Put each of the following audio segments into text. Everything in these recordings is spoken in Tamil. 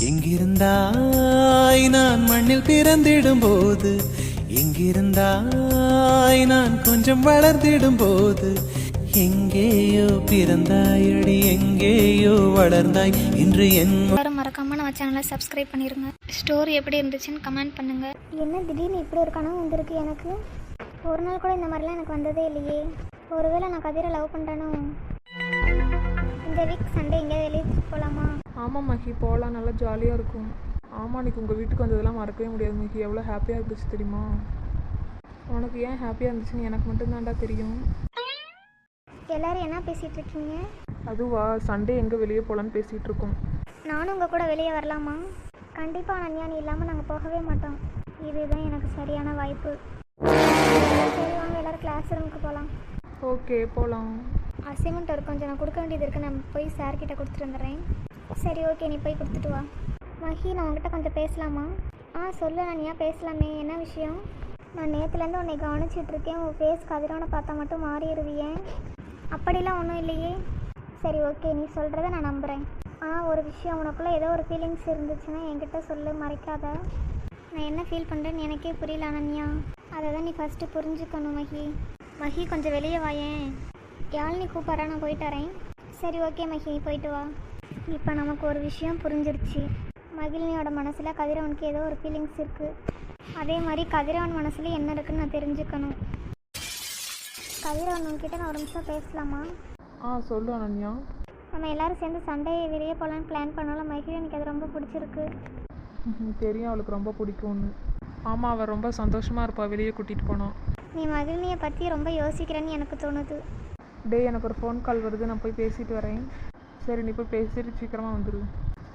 எங்கிருந்தாய் நான் மண்ணில் பிறந்திடும் போது, எங்கிருந்தாய் நான் கொஞ்சம் வளர்ந்திடும் போது, எங்கேயோ பிறந்தாயடி எங்கேயோ வளர்ந்தாய் இன்று என். மறக்காம நம்ம சேனலை சப்ஸ்கிரைப் பண்ணிருங்க. ஸ்டோரி எப்படி இருந்துச்சுன்னு கமெண்ட் பண்ணுங்க. என்ன திடீர்னு இப்படி ஒரு கனவு வந்திருக்கு எனக்கு? ஒரு நாள் கூட இந்த மாதிரிலாம் எனக்கு வந்ததே இல்லையே. ஒருவேளை நான் கதிரை லவ் பண்ணுறேனோ? இந்த வீக் சண்டே எங்கேயாவது வெளியே போகலாமா? ஆமாம் மஹி, போகலாம், நல்லா ஜாலியாக இருக்கும். ஆமாம், அன்றைக்கி உங்கள் வீட்டுக்கு வந்ததெல்லாம் மறக்கவே முடியாது மஹி. எவ்வளோ ஹாப்பியாக இருந்துச்சு தெரியுமா? உனக்கு ஏன் ஹாப்பியாக இருந்துச்சுன்னு எனக்கு மட்டும்தான்டா தெரியும். எல்லோரும் என்ன பேசிகிட்டு இருக்கீங்க? அதுவா, சண்டே எங்கே வெளியே போகலான்னு பேசிகிட்டு இருக்கோம். நானும் உங்கள் கூட வெளியே வரலாமா? கண்டிப்பாக அனன்யா, நீ இல்லாமல் நாங்கள் போகவே மாட்டோம். இதுதான் எனக்கு சரியான வாய்ப்பு. சரி வாங்க, எல்லோரும் கிளாஸ் ரூமுக்கு போகலாம். ஓகே, போகலாம். அசைன்மெண்ட் ஒரு கொஞ்சம் நான் கொடுக்க வேண்டியது இருக்குது. நான் போய் சார்கிட்ட கொடுத்துட்டு வந்துடுறேன். சரி ஓகே, நீ போய் கொடுத்துட்டு வா. மஹி, நான் உங்ககிட்ட கொஞ்சம் பேசலாமா? சொல்லு அனன்யா, பேசலாமே. என்ன விஷயம்? நான் நேற்றுலேருந்து உன்னை கவனிச்சிட்ருக்கேன். உன் ஃபேஸ் கதிரவனை பார்த்தா மட்டும் மாறிடுவியே. அப்படிலாம் ஒன்றும் இல்லையே. சரி ஓகே, நீ சொல்கிறத நான் நம்புகிறேன். ஒரு விஷயம், உனக்குள்ளே ஏதோ ஒரு ஃபீலிங்ஸ் இருந்துச்சுன்னா என்கிட்ட சொல்லு, மறைக்காத. நான் என்ன ஃபீல் பண்ணுறேன்னு எனக்கே புரியல அனன்யா. அதை தான் நீ ஃபஸ்ட்டு புரிஞ்சுக்கணும் மஹி. மஹி, கொஞ்சம் வெளியே வாயேன். யாழ்னி கூப்பிட்றா, நான் போயிட்டு வரேன். சரி ஓகே மஹி, போயிட்டு வா. இப்போ நமக்கு ஒரு விஷயம் புரிஞ்சிருச்சு. மகிழினியோட மனசில் கதிரவனுக்கு ஏதோ ஒரு ஃபீலிங்ஸ் இருக்குது. அதே மாதிரி கதிரவன் மனசில் என்ன இருக்குன்னு நான் தெரிஞ்சுக்கணும். கதிரவன் உங்ககிட்ட நான் ஒரு நிமிஷம் பேசலாமா? சொல்லு அனன்யா. நம்ம எல்லோரும் சேர்ந்து சண்டே வெளியே போகலான்னு பிளான் பண்ணோம்ல. மகிழினிக்கு அது ரொம்ப பிடிச்சிருக்கு. தெரியும், அவளுக்கு ரொம்ப பிடிக்கும்னு. ஆமாம், அவள் ரொம்ப சந்தோஷமாக இருப்பாள் வெளியே கூட்டிகிட்டு போனோம். நீ மகிழினியை பற்றி ரொம்ப யோசிக்கிறேன்னு எனக்கு தோணுது. எனக்கு ஒரு ஃபோன் கால் வருது, நான் போய் பேசிட்டு வரேன். சரி, நீ போய் பேசிட்டு சீக்கிரமாக வந்துடு.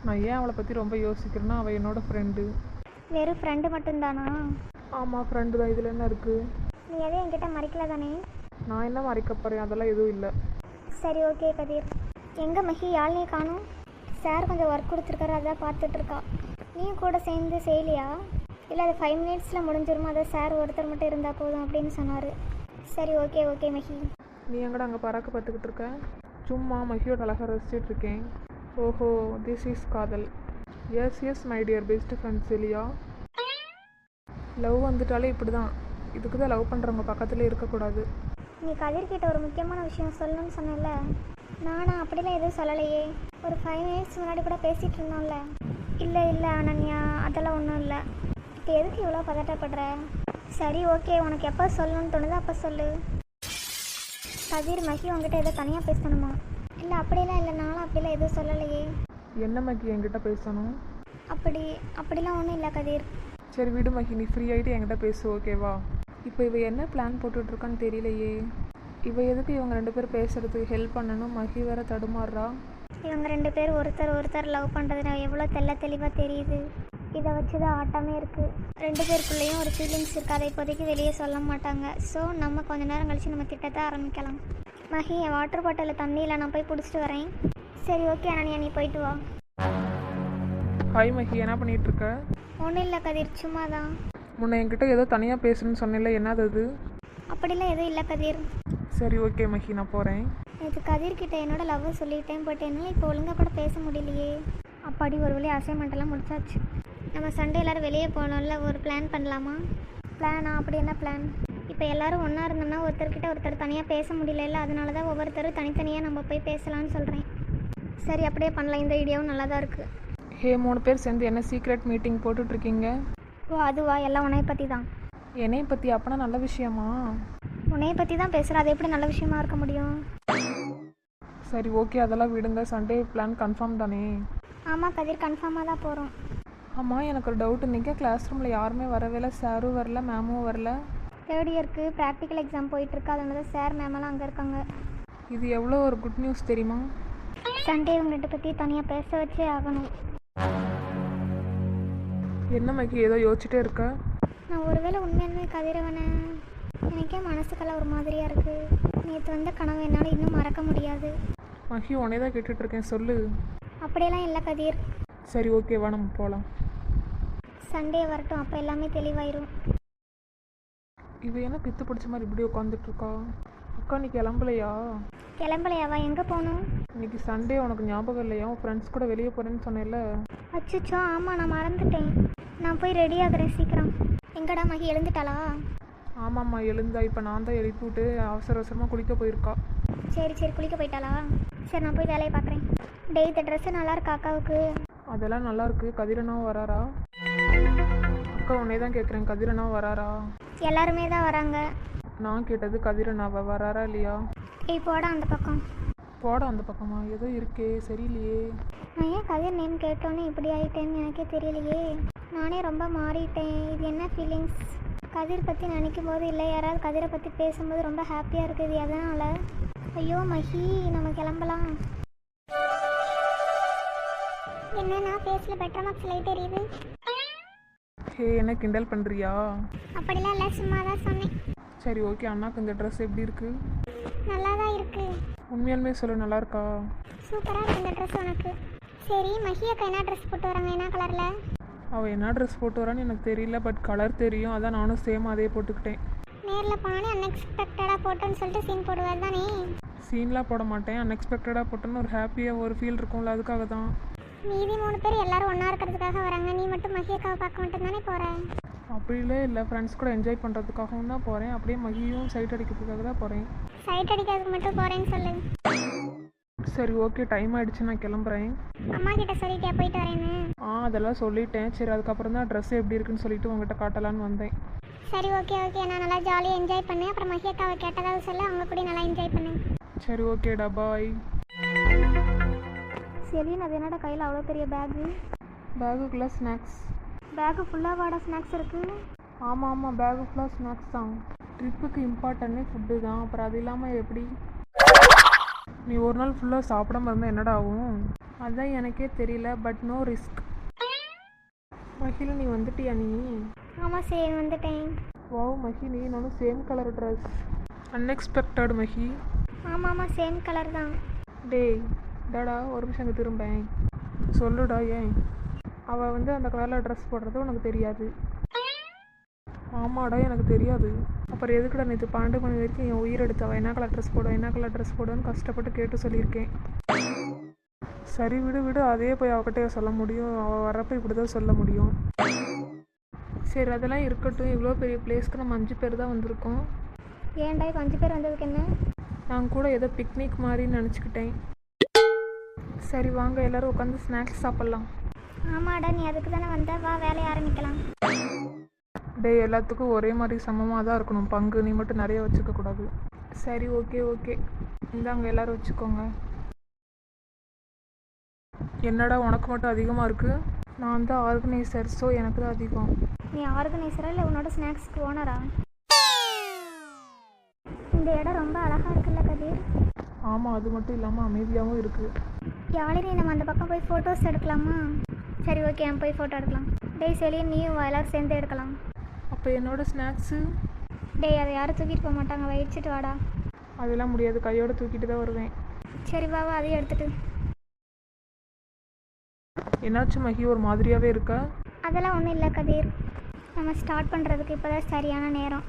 நான் ஏன் அவளை பற்றி ரொம்ப யோசிக்கிறேன்னா, அவள் என்னோடய ஃப்ரெண்டு. வெறும் ஃப்ரெண்டு மட்டும்தானா? ஆமாம், ஃப்ரெண்டு தான். இதில் என்ன இருக்குது? நீ எதையும் என்கிட்ட மறைக்கல தானே? நான் என்ன மறைக்க போகிறேன்? அதெல்லாம் எதுவும் இல்லை. சரி ஓகே கதிர். எங்கே மஹி, யாழ்னியை காணும்? சார் கொஞ்சம் ஒர்க் கொடுத்துருக்காரு, அதான் பார்த்துட்ருக்கா. நீயும் கூட சேர்ந்து செய்யலையா? இல்லை, அது 5 மினிட்ஸில் முடிஞ்சிருமா? அதை சார் ஒருத்தர் மட்டும் இருந்தால் போதும் அப்படின்னு சொன்னார். சரி ஓகே ஓகே மஹி. நீ எங்கடா அங்கே பறக்க பார்த்துக்கிட்டு இருக்க? சும்மா மஹியோட அழகாக ரசிச்சிட்டு இருக்கேன். ஓஹோ, திஸ் இஸ் காதல். Yes yes my dear best friends இல்லையா? லவ் வந்துட்டாலே இப்படி தான். இதுக்கு தான் லவ் பண்ணுறவங்க பக்கத்தில் இருக்கக்கூடாது. நீ கதிர்கிட்ட ஒரு முக்கியமான விஷயம் சொல்லணும்னு சொன்னேன்ல. நானா அப்படிலாம் எதுவும் சொல்லலையே. ஒரு 5 மினிட்ஸ் முன்னாடி கூட பேசிகிட்டு இருந்தோம்ல. இல்லை இல்லை அனன்யா, அதெல்லாம் ஒன்றும் இல்லை. இப்போ எதுக்கு இவ்வளோ பதட்டப்படுற? சரி ஓகே, உனக்கு எப்போ சொல்லணும்னு தோணுதோ அப்போ சொல்லு. கதிர், மஹி உங்ககிட்ட ஏதோ தனியாக பேசணுமா? இல்லை அப்படிலாம் இல்லை, நானும் அப்படிலாம் எதுவும் சொல்லலையே. என்ன மஹி என்கிட்ட பேசணும்? அப்படிலாம் ஒன்றும் இல்லை கதிர். சரி விடு மஹி, நீ ஃப்ரீ ஆகிட்டு என்கிட்ட பேசு, ஓகேவா? இப்போ இவ என்ன பிளான் போட்டுட்ருக்கான்னு தெரியலையே. இவ எதுக்கு இவங்க 2 பேர் பேசுகிறதுக்கு ஹெல்ப் பண்ணணும்? மஹி வேற தடுமாறுறா. இவங்க 2 பேர் ஒருத்தர் லவ் பண்ணுறது எவ்வளோ தெளிவாக தெரியுது. இதை வச்சு தான் ஆட்டமே இருக்குது. 2 பேருக்குள்ளேயும் ஒரு ஃபீலிங்ஸ் இருக்குது. அதை இப்போதைக்கு வெளியே சொல்ல மாட்டாங்க. ஸோ நம்ம கொஞ்ச நேரம் கழித்து நம்ம திட்டத்தை ஆரம்பிக்கலாம். மஹி, என் வாட்டர் பாட்டிலில் தண்ணியில் நான் போய் பிடிச்சிட்டு வரேன். சரி ஓகே அனன்யா, நீ போயிட்டு வா. ஹாய் மஹி, என்ன பண்ணிகிட்ருக்க? ஒன்றும் இல்லை கதிர், சும்மா தான். முன்ன என்கிட்ட ஏதோ தனியாக பேசணும்னு சொன்னேன்ல, என்னது அது? அப்படிலாம் எதுவும் இல்லை கதிர். சரி ஓகே மஹி, நான் போகிறேன். நேற்று கதிர்கிட்ட என்னோட லவ்வை சொல்லிட்டேன். பட் என்னால் இப்போ ஒழுங்காக கூட பேச முடியலையே. அப்பாடி, ஒரு வழி அசைன்மெண்ட்டெல்லாம் முடிச்சாச்சு. நம்ம சண்டே எல்லோரும் வெளியே போகணும்ல, ஒரு பிளான் பண்ணலாமா? பிளானா? அப்படி என்ன பிளான்? இப்போ எல்லோரும் ஒன்றா இருந்தோம்னா ஒருத்தர்கிட்ட ஒருத்தர் தனியாக பேச முடியல. அதனால தான் ஒவ்வொருத்தரும் தனித்தனியாக நம்ம போய் பேசலான்னு சொல்கிறேன். சரி, அப்படியே பண்ணலாம். இந்த ஐடியாவும் நல்லா தான் இருக்குது. 3 பேர் சேர்ந்து என்ன சீக்ரெட் மீட்டிங் போட்டுட்ருக்கீங்க? அதுவா? எல்லாம் உன்னைய பற்றி தான். என்னையை பற்றி? அப்போனா நல்ல விஷயமா? உன்னைய பற்றி தான் பேசுகிற, அது எப்படி நல்ல விஷயமா இருக்க முடியும்? சரி ஓகே, அதெல்லாம் விடுங்க. சண்டே பிளான் கன்ஃபார்ம் தானே? ஆமாம் கதிர், கன்ஃபார்மாக தான் போகிறோம். ஆமாம், எனக்கு ஒரு டவுட். இன்றைக்கி கிளாஸ் ரூமில் யாருமே வரவே இல்லை. சாரும் வரல, மேமும் வரல. 3rd இயருக்கு ப்ராக்டிக்கல் எக்ஸாம் போயிட்டுருக்கு. அதனால தான் சார் மேமெல்லாம் அங்கே இருக்காங்க. இது எவ்வளோ ஒரு குட் நியூஸ் தெரியுமா? சண்டே இவங்ககிட்ட பற்றி தனியாக பேச வச்சே ஆகணும். என்ன மகி, ஏதோ யோசிச்சுட்டே இருக்க? நான் ஒருவேளை உண்மையாலுமே கதிரவனை, எனக்கே மனசுக்கெல்லாம் ஒரு மாதிரியாக இருக்குது. நேற்று வந்த கனவு என்னால் இன்னும் மறக்க முடியாது. மகி, உன்னே தான் கேட்டுட்ருக்கேன், சொல்லு. அப்படியெல்லாம் இல்லை கதிர். சரி ஓகேவா, நம்ம போகலாம். சண்டே வரட்டும், அப்போ எல்லாமே தெளிவாயிரும். இது என்ன பித்து பிடிச்ச மாதிரி இப்படி உட்காந்துட்ருக்கா? அக்கா, நீ கிளம்பலையா? கிளம்பலையாவா? எங்கே போகணும்? இன்னைக்கு சண்டே உனக்கு ஞாபகம் இல்லையா? உன் ஃப்ரெண்ட்ஸ் கூட வெளியே போகிறேன்னு சொன்னேன்ல. அச்சோ ஆமாம், நான் மறந்துட்டேன். நான் போய் ரெடி ஆகுறேன் சீக்கிரம். எங்கடா மகி எழுந்துட்டாளா? ஆமாம்மா எழுந்தா. இப்போ நான் தான் எழுப்பி விட்டு அவசர அவசரமாக குளிக்க போயிருக்கா. சரி சரி, குளிக்க போயிட்டாளா? சரி, நான் போய் வேலையை பார்க்குறேன். டேய், இந்த ட்ரெஸ்ஸு நல்லா இருக்கா அக்காவுக்கு? அதெல்லாம் நல்லா இருக்கு. கதிரனாவும் வராரா? அக்கா உன்னே தான் கேட்குறேன், கதிரனாவும் வராரா? எல்லாருமே தான் வராங்க. நான் கேட்டது கதிரனாவை வராரா இல்லையா? ஏய் போடா அந்த பக்கம். போட அந்த பக்கமா? ஏதோ இருக்கே, சரியில்லையே. நான் ஏன் கதிர் நேம் கேட்டோன்னே இப்படி ஆகிட்டேன்னு எனக்கே தெரியலையே. நானே ரொம்ப மாறிட்டேன். இது என்ன ஃபீலிங்ஸ்? கதிர் பற்றி நினைக்கும் போது இல்லை, யாராவது கதிரை பற்றி பேசும்போது ரொம்ப ஹாப்பியாக இருக்குது. எதனால்? ஐயோ மஹி, நம்ம கிளம்பலாம். என்னன்னா ஃபேஸில் பெட்டர் மார்க்ஸ் லைட் தெரியுது. ஹே, என்ன கிண்டல் பண்ணுறியா? அப்படிலாம் இல்லை, சும்மா தான் சொன்னேன். சரி ஓகே. அண்ணாக்கு இந்த ட்ரெஸ் எப்படி இருக்கு? நல்லா தான் இருக்குது. உண்மையாலுமே சொல்லு, நல்லா இருக்கா? சூப்பராக இருக்குது இந்த ட்ரெஸ் உனக்கு. சரி மஹி அக்கா என்ன ட்ரெஸ் போட்டு வராங்க? என்ன கலரில்? அவள் என்ன ட்ரெஸ் போட்டு வரான்னு எனக்கு தெரியல, பட் கலர் தெரியும். அதான் நானும் சேம் அதே போட்டுக்கிட்டேன். நேரில் போனோன்னே அன்எக்ஸ்பெக்டடாக போட்டோன்னு சொல்லிட்டு சீன் போடுவார் தானே? சீன்லாம் போட மாட்டேன். அன்எக்ஸ்பெக்டடாக போட்டோன்னு ஒரு ஹாப்பியாக ஒரு ஃபீல் இருக்கும்ல, அதுக்காக தான். மீதி 3 பேர் எல்லாரும் ஒன்றா இருக்கிறதுக்காக வராங்க. நீ மட்டும் மஹி அக்காவை பார்க்க மட்டும் தானே போகிற? அப்படிலே இல்லை, ஃப்ரெண்ட்ஸ் கூட என்ஜாய் பண்ணுறதுக்காகவும் தான் போகிறேன். அப்படியே மகியும் சைட் அடிக்கிறதுக்காக தான் போகிறேன். சைட் அடிக்கிறதுக்கு மட்டும் போகிறேன்னு சொல்லு. சரி ஓகே, டைம் ஆகிடுச்சு, நான் கிளம்புறேன். அம்மா கிட்ட சொல்லிட்டே போயிட்டு வரேன்னு? அதெல்லாம் சொல்லிட்டேன். சரி, அதுக்கப்புறம் தான் ட்ரெஸ் எப்படி இருக்குன்னு சொல்லிட்டு உங்ககிட்ட காட்டலான்னு வந்தேன். சரி ஓகே ஓகே, நான் நல்லா ஜாலியாக என்ஜாய் பண்ணேன். அப்புறம் மஹி அக்காவை கேட்டதாவது சொல்ல, அவங்க கூட நல்லா என்ஜாய் பண்ணேன். சரி ஓகேடா, பாய். சரி, அது என்னடா கையில் அவ்வளோ பெரிய பேக்கு? பேகுக்குள்ளே ஸ்நாக்ஸ். பேக்கு ஃபுல்லாக வாடா ஸ்நாக்ஸ் இருக்குது? ஆமாம் ஆமாம், பேகு ஃபுல்லாக ஸ்நாக்ஸ் தான். ட்ரிப்புக்கு இம்பார்ட்டன்னே ஃபுட்டு தான். அப்புறம் அது இல்லாமல் எப்படி? நீ ஒரு நாள் ஃபுல்லாக சாப்பிடாம இருந்தால் என்னடா ஆகும்? அதான் எனக்கே தெரியல, பட் நோ ரிஸ்க். மஹில நீ வந்துட்டியா நீ? ஆமாம் சரி, வந்துட்டேன். வாவ் மஹி, நீ நானும் same colour dress. Unexpected Mahi. ஆமாம் ஆமாம், சேம் கலர் தான். டேய் டாடா, ஒரு நிமிஷம் அங்கே திரும்பேன். சொல்லுடா, ஏன் அவள் வந்து அந்த கலரில் ட்ரெஸ் போடுறது உனக்கு தெரியாது? ஆமாடா, எனக்கு தெரியாது. அப்புறம் எதுக்குடா நேற்று 12 மணி வரைக்கும் என் உயிர் எடுத்து அவள் என்ன கலர் ட்ரெஸ் போடுவேன், என்ன கலர் ட்ரெஸ் போடுவேன்னு கஷ்டப்பட்டு கேட்டு சொல்லியிருக்கேன். சரி விடு விடு, அதே போய் அவகிட்டே சொல்ல முடியும்? அவள் வர்றப்போ இப்படி தான் சொல்ல முடியும். சரி அதெல்லாம் இருக்கட்டும். இவ்வளோ பெரிய பிளேஸ்க்கு நம்ம 5 பேர் தான் வந்திருக்கோம். ஏன்டா இப்போ 5 பேர் வந்ததுக்கு என்ன? நான் கூட ஏதோ பிக்னிக் மாதிரின்னு நினச்சிக்கிட்டேன். சரி வாங்க, எல்லோரும் உட்காந்து ஸ்நாக்ஸ் சாப்பிட்லாம். ஆமாடா, நீ அதுக்கு தானே வந்த. வா, வேலையை ஆரம்பிக்கலாம். டே, எல்லாத்துக்கும் ஒரே மாதிரி சமமாக தான் இருக்கணும் பங்கு. நீ மட்டும் நிறைய வச்சுக்கக்கூடாது. சரி ஓகே ஓகே, இந்தாங்க எல்லோரும் வச்சுக்கோங்க. என்னடா உனக்கு மட்டும் அதிகமாக இருக்குது? நான் தான் ஆர்கனைசர், ஸோ எனக்கு தான் அதிகம். நீ ஆர்கனைசரா இல்லை உன்னோட ஸ்நாக்ஸ்க்கு ஓனரா? இந்த இடம் ரொம்ப அழகாக இருக்குல்ல கதிர்? ஆமாம், அது மட்டும் இல்லாமல் அமைதியாகவும் இருக்குது. யாழினி, நம்ம அந்த பக்கம் போய் ஃபோட்டோஸ் எடுக்கலாமா? சரி ஓகே, நம்ம போய் ஃபோட்டோ எடுக்கலாம். டேய் செலியன், நீயும் வா, எல்லாரும் சேர்ந்து எடுக்கலாம். அப்போ என்னோடய ஸ்நாக்ஸு? டேய், அதை யாரும் தூக்கிட்டு போக மாட்டாங்க, வச்சுட்டு வாடா. அதெல்லாம் முடியாது, கையோடு தூக்கிட்டு தான் வருவேன். சரி வா வா, அதையும் எடுத்துட்டு. என்னாச்சு மகி, ஒரு மாதிரியாகவே இருக்கா? அதெல்லாம் ஒன்றும் இல்லை கதிர், நம்ம ஸ்டார்ட் பண்ணுறதுக்கு இப்போ தான் சரியான நேரம்.